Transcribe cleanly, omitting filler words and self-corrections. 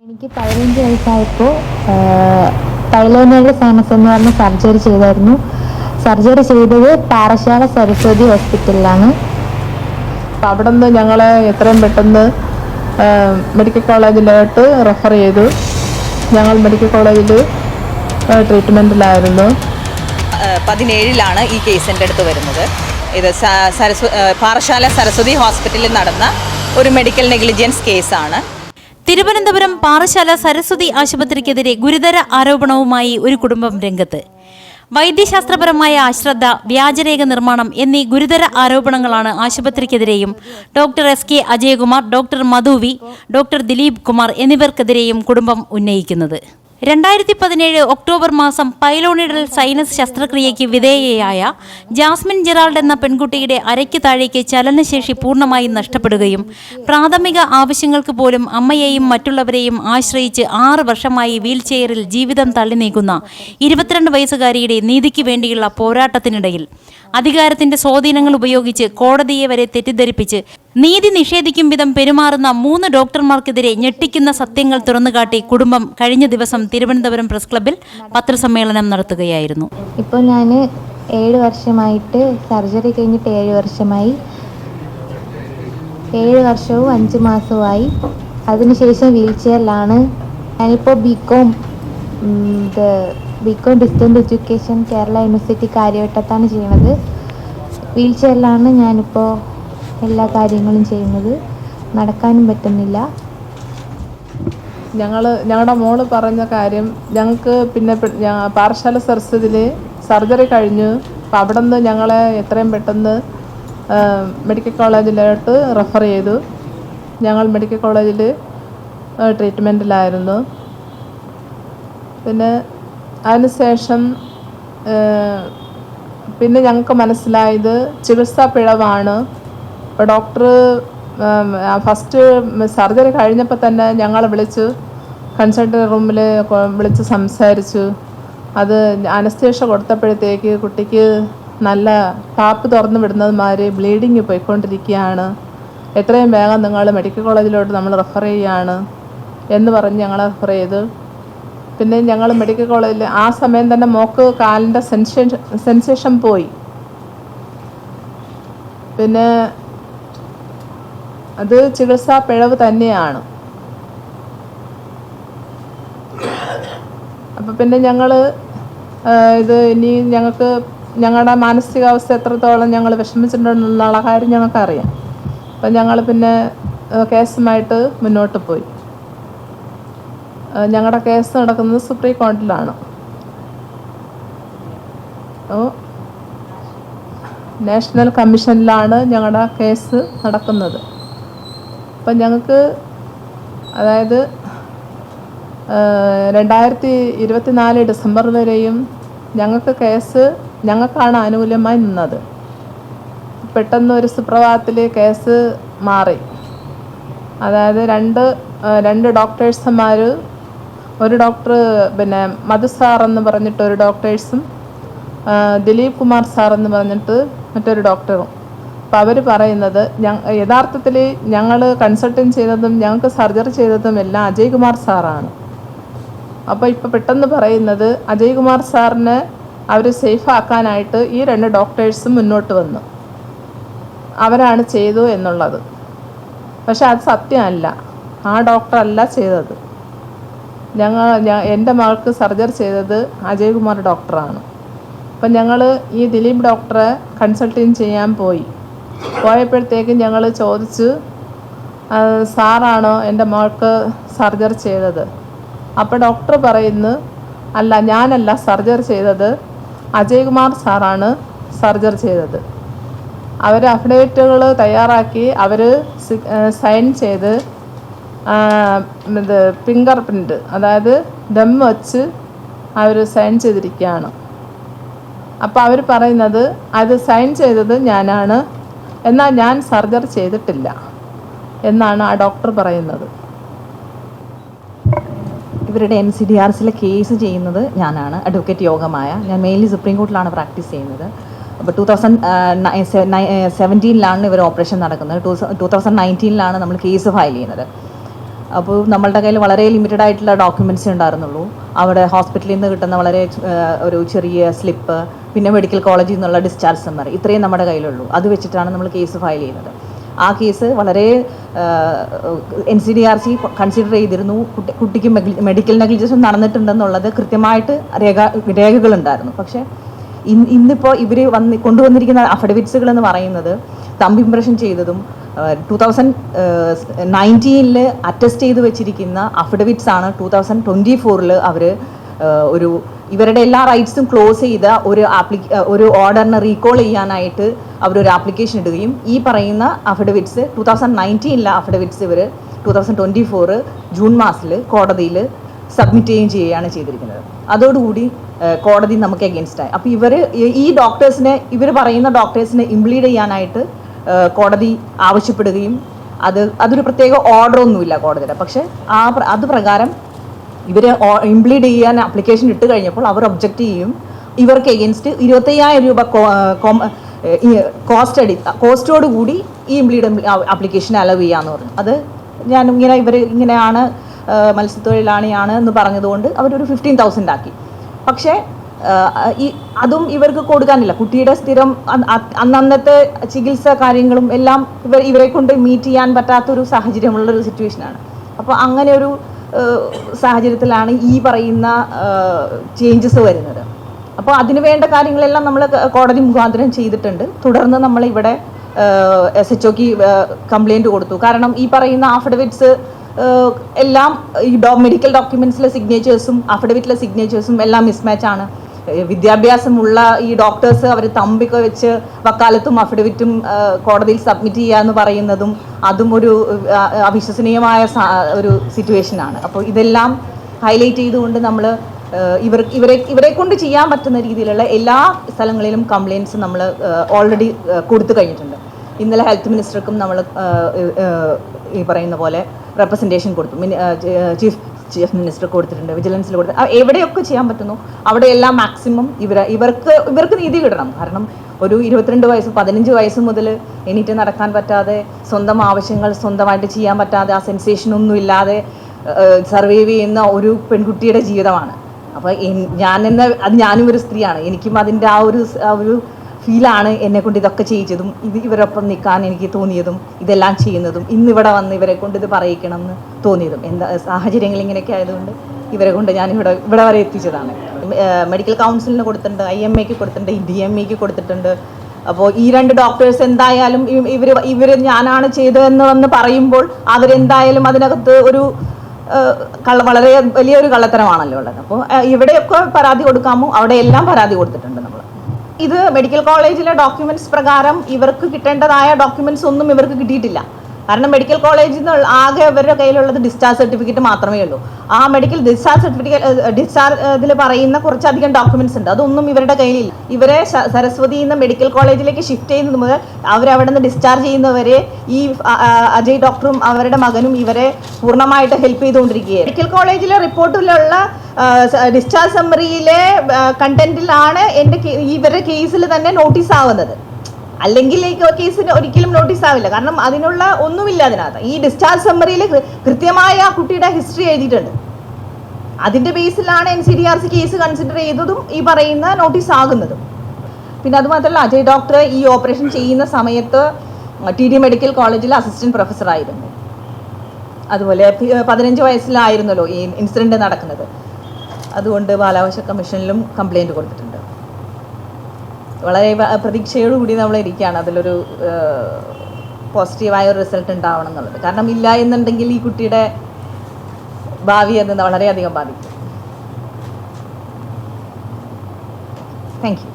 എനിക്ക് 15 വയസ്സായപ്പോൾ തൈലോനേഡ് സൈനസ് എന്ന് പറഞ്ഞ സർജറി ചെയ്തായിരുന്നു. സർജറി ചെയ്തത് പാറശാല സരസ്വതി ഹോസ്പിറ്റലിലാണ്. അപ്പോൾ അവിടെ നിന്ന് ഞങ്ങളെ എത്രയും പെട്ടെന്ന് മെഡിക്കൽ കോളേജിലോട്ട് റെഫർ ചെയ്തു. ഞങ്ങൾ മെഡിക്കൽ കോളേജിൽ ട്രീറ്റ്മെൻറ്റിലായിരുന്നു. 17 ഈ കേസ് എൻ്റെ അടുത്ത് വരുന്നത്. ഇത് പാറശാല സരസ്വതി ഹോസ്പിറ്റലിൽ നടന്ന ഒരു മെഡിക്കൽ നെഗ്ലിജൻസ് കേസാണ്. തിരുവനന്തപുരം പാറശാല സരസ്വതി ആശുപത്രിക്കെതിരെ ഗുരുതര ആരോപണവുമായി ഒരു കുടുംബം രംഗത്ത്. വൈദ്യശാസ്ത്രപരമായ അശ്രദ്ധ, വ്യാജരേഖ നിർമ്മാണം എന്നീ ഗുരുതര ആരോപണങ്ങളാണ് ആശുപത്രിക്കെതിരെയും doctor SK Ajayakumar, doctor Madhuvi, doctor Dileep Kumar എന്നിവർക്കെതിരെയും കുടുംബം ഉന്നയിക്കുന്നത്. 2017 ഒക്ടോബർ മാസം പൈലോണിഡൽ സൈനസ് ശസ്ത്രക്രിയയ്ക്ക് വിധേയയായ ജാസ്മിൻ ജെറാൾഡ് എന്ന പെൺകുട്ടിയുടെ അരയ്ക്ക് താഴേക്ക് ചലനശേഷി പൂർണ്ണമായും നഷ്ടപ്പെടുകയും പ്രാഥമിക ആവശ്യങ്ങൾക്ക് പോലും അമ്മയെയും മറ്റുള്ളവരെയും ആശ്രയിച്ച് 6 വർഷമായി വീൽചെയറിൽ ജീവിതം തള്ളി നീക്കുന്ന 22 വയസ്സുകാരിയുടെ നീതിക്ക് വേണ്ടിയുള്ള പോരാട്ടത്തിനിടയിൽ അധികാരത്തിന്റെ സ്വാധീനങ്ങൾ ഉപയോഗിച്ച് കോടതിയെ വരെ തെറ്റിദ്ധരിപ്പിച്ച് നീതി നിഷേധിക്കും വിധം പെരുമാറുന്ന 3 ഡോക്ടർമാർക്കെതിരെ ഞെട്ടിക്കുന്ന സത്യങ്ങൾ തുറന്നുകാട്ടി കുടുംബം കഴിഞ്ഞ ദിവസം തിരുവനന്തപുരം പ്രസ് ക്ലബ്ബിൽ പത്രസമ്മേളനം നടത്തുകയായിരുന്നു. ഇപ്പോൾ ഞാൻ 7 വർഷമായിട്ട് സർജറി കഴിഞ്ഞിട്ട് 7 വർഷമായി. 7 വർഷവും 5 മാസവുമായി. അതിനുശേഷം വീൽ ചെയറിലാണ്. ഞാനിപ്പോൾ BCom distance education Kerala university കാര്യവട്ടത്താണ് ചെയ്യുന്നത്. വീൽ ചെയറിലാണ് ഞാനിപ്പോൾ എല്ലാ കാര്യങ്ങളും ചെയ്യുന്നത്. നടക്കാനും പറ്റുന്നില്ല. ഞങ്ങളുടെ മോള് പറഞ്ഞ കാര്യം ഞങ്ങൾക്ക് പിന്നെ പാറശാല സരസ്വതിയിൽ സർജറി കഴിഞ്ഞു. അപ്പോൾ അവിടെ നിന്ന് ഞങ്ങളെ എത്രയും പെട്ടെന്ന് മെഡിക്കൽ കോളേജിലോട്ട് റെഫർ ചെയ്തു. ഞങ്ങൾ മെഡിക്കൽ കോളേജിൽ ട്രീറ്റ്മെൻറ്റിലായിരുന്നു. പിന്നെ അതിനുശേഷം പിന്നെ ഞങ്ങൾക്ക് മനസ്സിലായത് ചികിത്സാ പിഴവാണ്. അപ്പോൾ ഡോക്ടർ ഫസ്റ്റ് സർജറി കഴിഞ്ഞപ്പോൾ തന്നെ ഞങ്ങളെ വിളിച്ച് കൺസൾട്ടൻ്റ് റൂമിൽ വിളിച്ച് സംസാരിച്ചു. അത് അനസ്തേഷ്യ കൊടുത്തപ്പോഴത്തേക്ക് കുട്ടിക്ക് നല്ല പാപ്പ് തുറന്നു വിടുന്നത് മാതിരി ബ്ലീഡിങ് പോയിക്കൊണ്ടിരിക്കുകയാണ്. എത്രയും വേഗം നിങ്ങൾ മെഡിക്കൽ കോളേജിലോട്ട് നമ്മൾ റെഫർ ചെയ്യുകയാണ് എന്ന് പറഞ്ഞ് ഞങ്ങളെ റെഫർ ചെയ്തു. പിന്നെ ഞങ്ങൾ മെഡിക്കൽ കോളേജിൽ ആ സമയം തന്നെ മോക്ക് കാലിൻ്റെ സെൻസേഷൻ പോയി. പിന്നെ അത് ചികിത്സാ പിഴവ് തന്നെയാണ്. അപ്പം പിന്നെ ഞങ്ങൾ ഇത് ഇനി ഞങ്ങൾക്ക് ഞങ്ങളുടെ മാനസികാവസ്ഥ എത്രത്തോളം ഞങ്ങൾ വിഷമിച്ചിട്ടുണ്ടെന്നുള്ള കാര്യം ഞങ്ങൾക്കറിയാം. അപ്പം ഞങ്ങൾ പിന്നെ കേസുമായിട്ട് മുന്നോട്ട് പോയി. ഞങ്ങളുടെ കേസ് നടക്കുന്നത് സുപ്രീം കോടതിയിലാണ്. നാഷണൽ കമ്മീഷനിലാണ് ഞങ്ങളുടെ കേസ് നടക്കുന്നത്. അപ്പം ഞങ്ങൾക്ക് അതായത് 2024 ഡിസംബർ വരെയും ഞങ്ങൾക്കാണ് ആനുകൂല്യമായി നിന്നത്. പെട്ടെന്ന് ഒരു സുപ്രഭാതത്തിൽ കേസ് മാറി. അതായത് രണ്ട് ഡോക്ടേഴ്സുമാർ, ഒരു ഡോക്ടർ പിന്നെ മധു സാർ എന്ന് പറഞ്ഞിട്ട് ഒരു ഡോക്ടേഴ്സും ദിലീപ് കുമാർ സാർ എന്ന് പറഞ്ഞിട്ട് മറ്റൊരു ഡോക്ടറും. അപ്പോൾ അവർ പറയുന്നത് യഥാർത്ഥത്തിൽ ഞങ്ങൾ കൺസൾട്ടിങ് ചെയ്തതും ഞങ്ങൾക്ക് സർജറി ചെയ്തതും എല്ലാം അജയ്കുമാർ സാറാണ്. അപ്പോൾ ഇപ്പോൾ പെട്ടെന്ന് പറയുന്നത് അജയ്കുമാർ സാറിനെ അവർ സേഫ് ആക്കാനായിട്ട് ഈ 2 ഡോക്ടേഴ്സും മുന്നോട്ട് വന്നു, അവരാണ് ചെയ്തു എന്നുള്ളത്. പക്ഷെ അത് സത്യമല്ല. ആ ഡോക്ടറല്ല ചെയ്തത്. എൻ്റെ മകൾക്ക് സർജറി ചെയ്തത് അജയ്കുമാർ ഡോക്ടറാണ്. അപ്പം ഞങ്ങൾ ഈ ദിലീപ് ഡോക്ടറെ കൺസൾട്ടിങ് ചെയ്യാൻ പോയപ്പോഴത്തേക്കും ഞങ്ങൾ ചോദിച്ചു, സാറാണോ എൻ്റെ മകൾക്ക് സർജറി ചെയ്തത്? അപ്പോൾ ഡോക്ടർ പറയുന്നു, അല്ല, ഞാനല്ല സർജറി ചെയ്തത്, അജയ്കുമാർ സാറാണ് സർജറി ചെയ്തത്. അവർ അഫിഡവിറ്റുകൾ തയ്യാറാക്കി അവർ സൈൻ ചെയ്ത് ഫിംഗർ പ്രിൻ്റ്, അതായത് ദം വച്ച് അവർ സൈൻ ചെയ്തിരിക്കുകയാണ്. അപ്പോൾ അവർ പറയുന്നത് അത് സൈൻ ചെയ്തത് ഞാനാണ്, എന്നാൽ ഞാൻ സർജറി ചെയ്തിട്ടില്ല എന്നാണ് ആ ഡോക്ടർ പറയുന്നത്. ഇവരുടെ NCDRCയിലെ കേസ് ചെയ്യുന്നത് ഞാനാണ്, അഡ്വക്കേറ്റ് യോഗമായ. ഞാൻ മെയിൻലി സുപ്രീം കോർട്ടിലാണ് പ്രാക്ടീസ് ചെയ്യുന്നത്. അപ്പോൾ 2017 ഇവർ ഓപ്പറേഷൻ നടക്കുന്നത്. 2019 നമ്മൾ കേസ് ഫയൽ ചെയ്യുന്നത്. അപ്പോൾ നമ്മളുടെ കയ്യിൽ വളരെ ലിമിറ്റഡ് ആയിട്ടുള്ള ഡോക്യുമെൻറ്റ്സേ ഉണ്ടായിരുന്നുള്ളൂ. അവിടെ ഹോസ്പിറ്റലിൽ നിന്ന് കിട്ടുന്ന വളരെ ഒരു ചെറിയ സ്ലിപ്പ്, പിന്നെ മെഡിക്കൽ കോളേജിൽ നിന്നുള്ള ഡിസ്ചാർജ് സമ്മറി, ഇത്രയും നമ്മുടെ കയ്യിലുള്ളൂ. അത് വെച്ചിട്ടാണ് നമ്മൾ കേസ് ഫയൽ ചെയ്യുന്നത്. ആ കേസ് വളരെ NCDRC കൺസിഡർ ചെയ്തിരുന്നു. കുട്ടിക്ക് മെഡിക്കൽ നെഗ്ലിജൻസ് നടന്നിട്ടുണ്ടെന്നുള്ളത് കൃത്യമായിട്ട് രേഖകളുണ്ടായിരുന്നു. പക്ഷേ ഇന്നിപ്പോൾ ഇവർ കൊണ്ടുവന്നിരിക്കുന്ന അഫിഡവിറ്റ്സുകൾ എന്ന് പറയുന്നത് തമ്പ് ഇംപ്രഷൻ ചെയ്തതും 2019 അറ്റസ്റ്റ് ചെയ്ത് വെച്ചിരിക്കുന്ന അഫിഡവിറ്റ്സ് ആണ് 2024 അവർ ഇവരുടെ എല്ലാ റൈറ്റ്സും ക്ലോസ് ചെയ്ത ഒരു ഓർഡറിനെ റീകോൾ ചെയ്യാനായിട്ട് അവരൊരു ആപ്ലിക്കേഷൻ ഇടുകയും ഈ പറയുന്ന അഫിഡവിറ്റ്സ് 2019 അഫിഡവിറ്റ്സ് ഇവർ 2024 ജൂൺ മാസത്തിൽ കോടതിയിൽ സബ്മിറ്റ് ചെയ്യുകയാണ് ചെയ്തിരിക്കുന്നത്. അതോടുകൂടി കോടതി നമുക്ക് എഗെയിൻസ്റ്റായി. അപ്പോൾ ഈ ഡോക്ടേഴ്സിനെ, ഇവർ പറയുന്ന ഡോക്ടേഴ്സിനെ ഇംപ്ലീഡ് ചെയ്യാനായിട്ട് കോടതി ആവശ്യപ്പെടുകയും അതൊരു പ്രത്യേക ഓർഡർ ഒന്നുമില്ല കോടതിയുടെ. പക്ഷേ അത് പ്രകാരം ഇവർ ഇംപ്ലീഡ് ചെയ്യാൻ ആപ്ലിക്കേഷൻ ഇട്ട് കഴിഞ്ഞപ്പോൾ അവർ ഒബ്ജക്റ്റ് ചെയ്യും. ഇവർക്ക് എഗെയിൻസ്റ്റ് 25,000 രൂപ കോസ്റ്റോടുകൂടി ഈ ഇംപ്ലീഡ് ആപ്ലിക്കേഷൻ അലോ ചെയ്യാമെന്ന് പറഞ്ഞു. അത് ഇങ്ങനെയാണ് മത്സ്യത്തൊഴിലാളിയാണ് എന്ന് പറഞ്ഞതുകൊണ്ട് അവരൊരു 15,000 ആക്കി. പക്ഷേ അതും ഇവർക്ക് കൊടുക്കാനില്ല. കുട്ടിയുടെ സ്ഥിരം അന്നത്തെ ചികിത്സ കാര്യങ്ങളും എല്ലാം ഇവരെ കൊണ്ട് മീറ്റ് ചെയ്യാൻ പറ്റാത്തൊരു സാഹചര്യമുള്ളൊരു സിറ്റുവേഷനാണ്. അപ്പോൾ അങ്ങനെ ഒരു സാഹചര്യത്തിലാണ് ഈ പറയുന്ന ചേഞ്ചസ് വരുന്നത്. അപ്പോൾ അതിന് വേണ്ട കാര്യങ്ങളെല്ലാം നമ്മൾ കോടതി മുഖാന്തരം ചെയ്തിട്ടുണ്ട്. തുടർന്ന് നമ്മളിവിടെ SHOക്ക് കംപ്ലയിൻറ്റ് കൊടുത്തു. കാരണം ഈ പറയുന്ന അഫിഡവിറ്റ്സ് എല്ലാം ഈ മെഡിക്കൽ ഡോക്യുമെൻറ്റ്സിലെ സിഗ്നേച്ചേഴ്സും അഫിഡവിറ്റിലെ സിഗ്നേച്ചേഴ്സും എല്ലാം മിസ്മാച്ചാണ്. വിദ്യാഭ്യാസമുള്ള ഈ ഡോക്ടേഴ്സ് അവർ തമ്പൊക്കെ വെച്ച് വക്കാലത്തും അഫിഡവിറ്റും കോടതിയിൽ സബ്മിറ്റ് ചെയ്യുക എന്ന് പറയുന്നതും അതും ഒരു അവിശ്വസനീയമായ ഒരു സിറ്റുവേഷനാണ്. അപ്പോൾ ഇതെല്ലാം ഹൈലൈറ്റ് ചെയ്തുകൊണ്ട് നമ്മൾ ഇവരെ കൊണ്ട് ചെയ്യാൻ പറ്റുന്ന രീതിയിലുള്ള എല്ലാ സ്ഥലങ്ങളിലും കംപ്ലയിൻറ്റ്സ് നമ്മൾ ഓൾറെഡി കൊടുത്തു കഴിഞ്ഞിട്ടുണ്ട്. ഇന്നലെ ഹെൽത്ത് മിനിസ്റ്റർക്കും നമ്മൾ ഈ പറയുന്ന പോലെ റെപ്രസെൻറ്റേഷൻ കൊടുത്തു. ചീഫ് മിനിസ്റ്റർ കൊടുത്തിട്ടുണ്ട്, വിജിലൻസിൽ കൊടുത്തിട്ടുണ്ട്. എവിടെയൊക്കെ ചെയ്യാൻ പറ്റുന്നു അവിടെയെല്ലാം മാക്സിമം ഇവർക്ക് നീതി കിട്ടണം. കാരണം ഒരു 22 വയസ്സ് 15 വയസ്സ് മുതൽ എണീറ്റ് നടക്കാൻ പറ്റാതെ, സ്വന്തം ആവശ്യങ്ങൾ സ്വന്തമായിട്ട് ചെയ്യാൻ പറ്റാതെ, ആ സെൻസേഷനൊന്നും ഇല്ലാതെ സർവൈവ് ചെയ്യുന്ന ഒരു പെൺകുട്ടിയുടെ ജീവിതമാണ്. അപ്പോൾ ഞാനും ഒരു സ്ത്രീയാണ്. എനിക്കും അതിൻ്റെ ആ ഒരു ഫീലാണ് എന്നെക്കൊണ്ട് ഇതൊക്കെ ചെയ്യിച്ചതും ഇവരൊപ്പം നിൽക്കാൻ എനിക്ക് തോന്നിയതും ഇതെല്ലാം ചെയ്യുന്നതും ഇന്നിവിടെ വന്ന് ഇവരെ കൊണ്ട് ഇത് പറയിക്കണം എന്ന് തോന്നിയതും സാഹചര്യങ്ങൾ ഇങ്ങനെയൊക്കെ ആയതുകൊണ്ട് ഇവരെ കൊണ്ട് ഞാൻ ഇവിടെ വരെ എത്തിച്ചതാണ്. മെഡിക്കൽ കൗൺസിലിന് കൊടുത്തിട്ടുണ്ട്, IMAക്ക് കൊടുത്തിട്ടുണ്ട്, DMAക്ക് കൊടുത്തിട്ടുണ്ട്. അപ്പോൾ ഈ 2 ഡോക്ടേഴ്സ് എന്തായാലും ഇവർ ഞാനാണ് ചെയ്തതെന്ന് വന്ന് പറയുമ്പോൾ അവരെന്തായാലും അതിനകത്ത് ഒരു വളരെ വലിയൊരു കള്ളത്തരമാണല്ലോ ഉള്ളത്. അപ്പോൾ എവിടെയൊക്കെ പരാതി കൊടുക്കാമോ അവിടെയെല്ലാം പരാതി കൊടുത്തിട്ടുണ്ട് നമ്മൾ. ഇത് മെഡിക്കൽ കോളേജിലെ ഡോക്യുമെൻറ്റ്സ് പ്രകാരം ഇവർക്ക് കിട്ടേണ്ടതായ ഡോക്യുമെൻറ്റ്സ് ഒന്നും ഇവർക്ക് കിട്ടിയിട്ടില്ല. കാരണം മെഡിക്കൽ കോളേജിൽ നിന്ന് ആകെ അവരുടെ കയ്യിലുള്ളത് ഡിസ്ചാർജ് സർട്ടിഫിക്കറ്റ് മാത്രമേ ഉള്ളൂ. ആ മെഡിക്കൽ ഡിസ്ചാർജ് ഇതിൽ പറയുന്ന കുറച്ചധികം ഡോക്യുമെൻറ്റ്സ് ഉണ്ട്, അതൊന്നും ഇവരുടെ കയ്യിലില്ല. ഇവരെ സരസ്വതിയിൽ നിന്ന് മെഡിക്കൽ കോളേജിലേക്ക് ഷിഫ്റ്റ് ചെയ്യുന്നത് മുതൽ അവരവിടെ നിന്ന് ഡിസ്ചാർജ് ചെയ്യുന്നവരെ ഈ അജയ് ഡോക്ടറും അവരുടെ മകനും ഇവരെ പൂർണ്ണമായിട്ട് ഹെൽപ്പ് ചെയ്തുകൊണ്ടിരിക്കുകയാണ്. മെഡിക്കൽ കോളേജിലെ റിപ്പോർട്ടിലുള്ള ഡിസ്ചാർജ് സമ്മറിയിലെ കണ്ടന്റിലാണ് ഇവരുടെ കേസിൽ തന്നെ നോട്ടീസ് ആവുന്നത്. അല്ലെങ്കിൽ ഈ കേസിന് ഒരിക്കലും നോട്ടീസ് ആവില്ല. കാരണം അതിനുള്ള ഒന്നുമില്ല അതിനകത്ത്. ഈ ഡിസ്ചാർജ് സമ്മറിയിൽ കൃത്യമായ ആ കുട്ടിയുടെ ഹിസ്റ്ററി എഴുതിയിട്ടുണ്ട്. അതിൻ്റെ ബേസിലാണ് NCDRC കേസ് കൺസിഡർ ചെയ്തതും ഈ പറയുന്ന നോട്ടീസ് ആകുന്നതും. പിന്നെ അതുമാത്രമല്ല, അജയ് ഡോക്ടർ ഈ ഓപ്പറേഷൻ ചെയ്യുന്ന സമയത്ത് TD മെഡിക്കൽ കോളേജിൽ അസിസ്റ്റന്റ് പ്രൊഫസറായിരുന്നു. അതുപോലെ 15 വയസ്സിലായിരുന്നല്ലോ ഈ ഇൻസിഡൻറ്റ് നടക്കുന്നത്. അതുകൊണ്ട് ബാലാവകാശ കമ്മീഷനിലും കംപ്ലയിൻറ്റ് കൊടുത്തിട്ടുണ്ട്. വളരെ പ്രതീക്ഷയോടുകൂടി നമ്മൾ ഇരിക്കുകയാണ് അതിലൊരു പോസിറ്റീവായ ഒരു റിസൾട്ട് ഉണ്ടാവണം എന്നുള്ളത്. കാരണം ഇല്ല എന്നുണ്ടെങ്കിൽ ഈ കുട്ടിയുടെ ഭാവി അത് വളരെയധികം ബാധിക്കും. Thank you.